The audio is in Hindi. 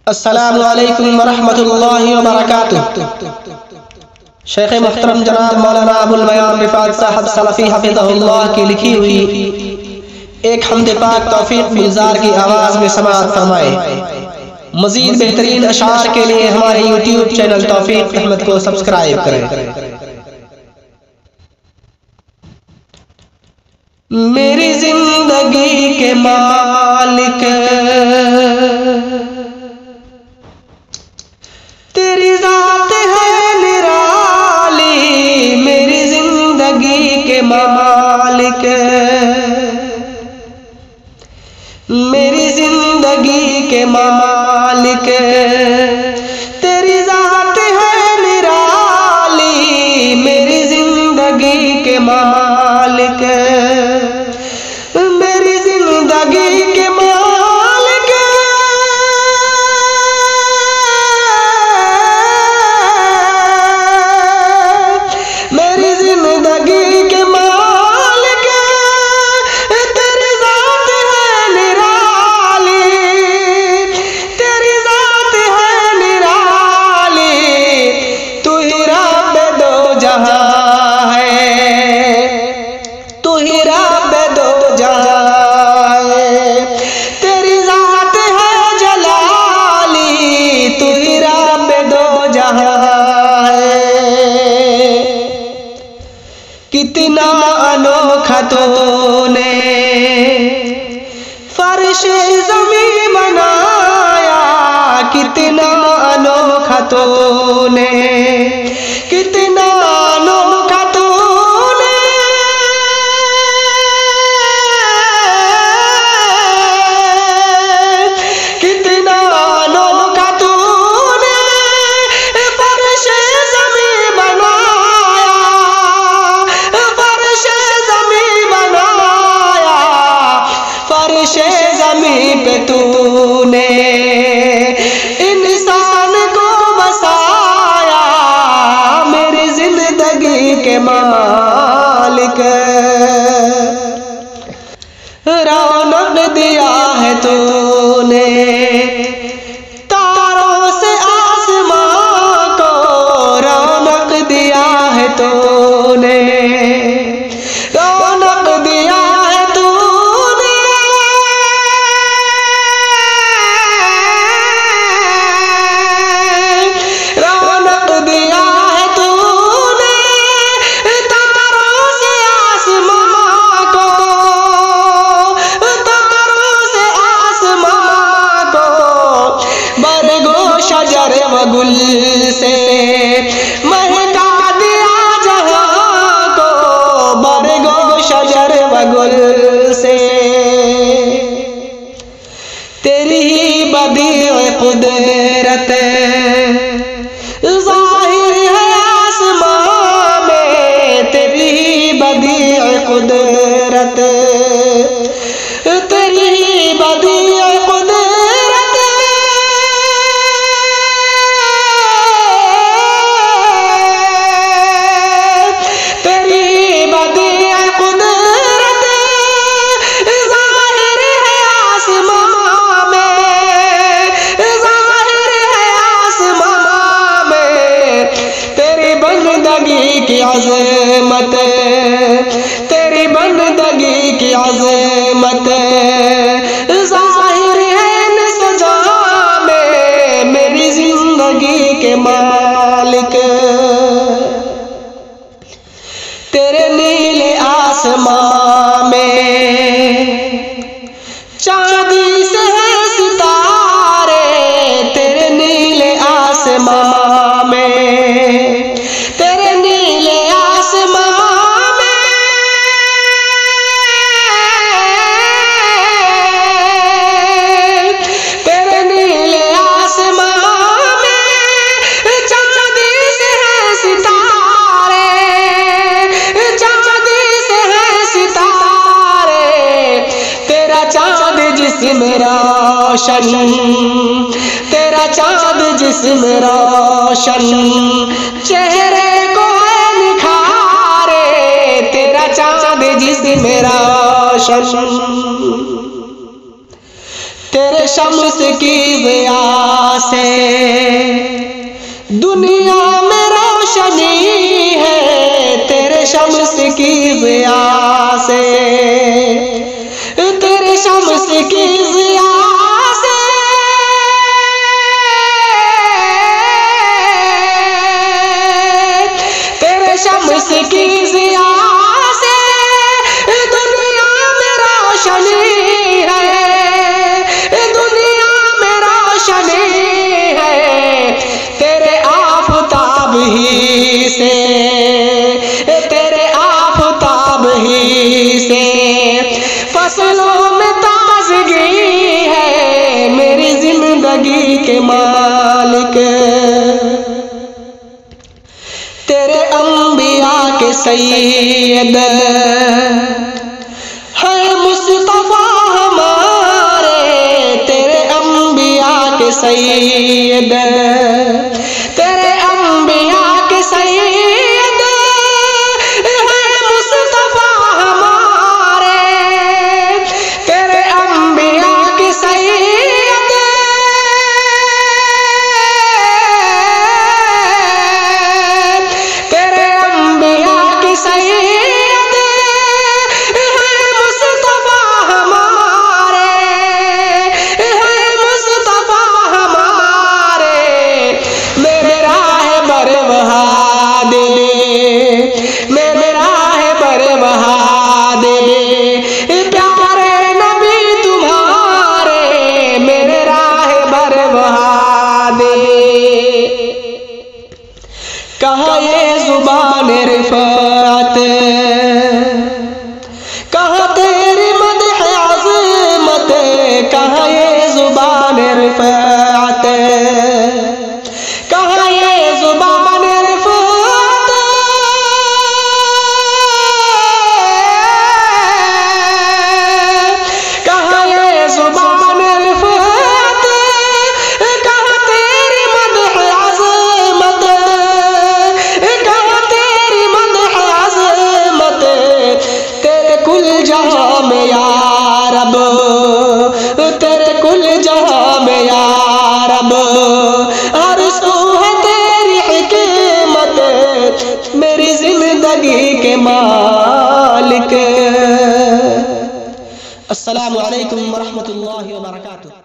अस्सलामु अलैकुम वरहमतुल्लाहि वबरकातुह। शेख मुहतरम जनाब मौलाना अबुल बयान रिफात साहब सलफी हफिज़हुल्लाह की लिखी हुई एक हमद पाक तौफीक गुलजार की आवाज में समाअत फरमाए। मजीद बेहतरीन अशार के लिए हमारे यूट्यूब चैनल तौफीक अहमद को सब्सक्राइब करें। मेरी जिंदगी के मालिक तेरी जात है निराली, मेरी जिंदगी के मालिक मेरी जिंदगी के मालिक तेरी जात है निराली, मेरी जिंदगी के मालिक मेरी जिंदगी के मालिक मेरी जिंदगी के मालिक तेरी जात है निराली, तेरी जात है निराली, तू ही रब दो जहां है, तू ही रब दो जहां है, तेरी जात है जलाली, तू ही रब दो जहां है। कितना अनोखा तूने फर्शे ज़मीं बनाया, कितना अनोखा तूने, कितना अनोखा तूने, कितना अनोखा तूने फर्शे ज़मीं बनाया, फर्शे ज़मीं बनाया, फर्शे ज़मीं पे तूने इंसान को बसाया, मेरी जिंदगी के मालिक रौनक दिया है तूने, तारों से आसमां को रौनक दिया है तूने, रौनक दिया है तूने, रौनक दिया है तूने, तारों से आसमां को, तारों से आसमां को, बरगो शजर व गुल से महका दिया जहां को, बरगो शजर व गुल से, तेरी ही बदीअ कुदरत ज़ाहिर है आसमां में, तेरी ही बदीअ कुदरत, तेरी ही बदीअ कुदरत, तेरी ही बदीअ कुदरत ज़ाहिर है आसमां में, ज़ाहिर है आसमां में, तेरी बंदगी की अज़मत, तेरी बंदगी की अज़मत ज़ाहिर है निसजा में, मेरी जिंदगी के मालिक तेरे नीले आसमां में चांदी से है सितारे, तेरे नीले आसमां में, तेरे नीले आसमां में, तेरे नीले आसमां में चांदी से है सितारे, चांदी से है सितारे, तेरा चांद जिस्म रोशन, तेरा चांद जिस्म रोशन, चेहरे को है निखारे, तेरा चांद जिस्म रोशन, तेरे शम्स की ज़िया से दुनिया में रोशनी है, तेरे शम्स की ज़िया से, तेरे शम्स की ज़िया से, तेरे शम्स की ज़िया से दुनिया में रोशनी है, दुनिया में रोशनी है, तेरे आफ़ताब ही से, तेरे आफ़ताब ही से फसलों में ताज़गी है, मेरी जिंदगी के मालिक, तेरे अंबिया के सैयद है मुस्तफा हमारे, तेरे अंबिया के सैयद, तेरे अंबिया के सैयद है मुस्तफा हमारे, तेरे अंबिया के सैयद, तेरे अंबिया के सैयद है मुस्तफा हमारे, है मुस्तफा हमारे, मेरे राह बर बहा दे, मेरे राह बर बहा दे, प्यारे नबी तुम्हारे, मेरे राह बर बहा दे। कहाँ ये ज़ुबान रिफ़ात, कहाँ तेरी मदह अज़मत, कहाँ ये ज़ुबान रिफ़ात, कहाँ ये ज़ुबान रिफ़ात, कहाँ ये ज़ुबान रिफ़ात, कहाँ तेरी मदह अज़मत, कहाँ तेरी मदह अज़मत, तेरे कुल जहाँ में या रब, तेरे कुल जहाँ में या रब, हर सू है तेरी हिकमत, मेरी जिंदगी के मालिक। अस्सलामु अलैकुम व रहमतुल्लाहि व बरकातुहू।